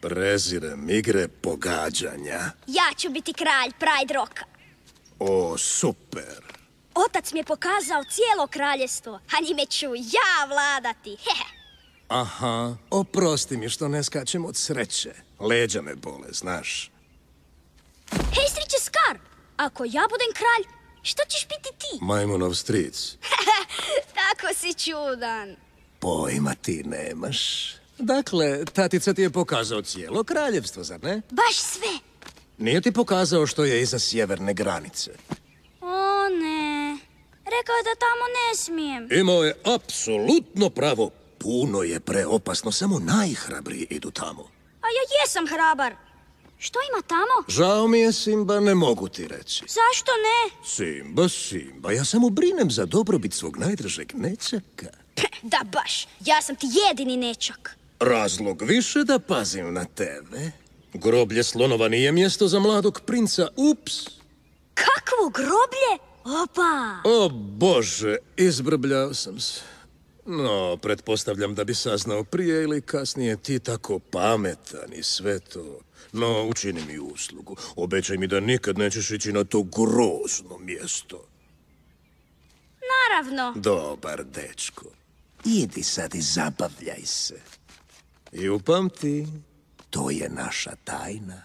Prezirem igre pogađanja. Ja ću biti kralj Pride Rocka. O, super. Otac mi je pokazao cijelo kraljestvo, a njime ću ja vladati. Aha, oprosti mi što ne skačem od sreće. Leđa me bole, znaš. Hej, striče Scar, ako ja budem kralj, što ćeš biti ti? Majmunov stric. Tako si čudan. Pojma ti nemaš. Dakle, tatica ti je pokazao cijelo kraljevstvo, zar ne? Baš sve. Nije ti pokazao što je iza sjeverne granice. O ne, rekao je da tamo ne smijem. Imao je apsolutno pravo. Puno je preopasno, samo najhrabriji idu tamo. A ja jesam hrabar. Što ima tamo? Žao mi je, Simba, ne mogu ti reći. Zašto ne? Simba, ja samo brinem za dobrobit svog najdražeg nećaka. Da baš, ja sam ti jedini nečak. Razlog više da pazim na tebe. Groblje slonova nije mjesto za mladog princa, ups. Kakvo groblje? Opa! O Bože, izbrbljao sam se. No, pretpostavljam da bi saznao prije ili kasnije, ti tako pametan i sve to. No, učini mi uslugu. Obećaj mi da nikad nećeš ići na to grozno mjesto. Naravno. Dobar dečko. Idi sad i zabavljaj se. I upamti, to je naša tajna.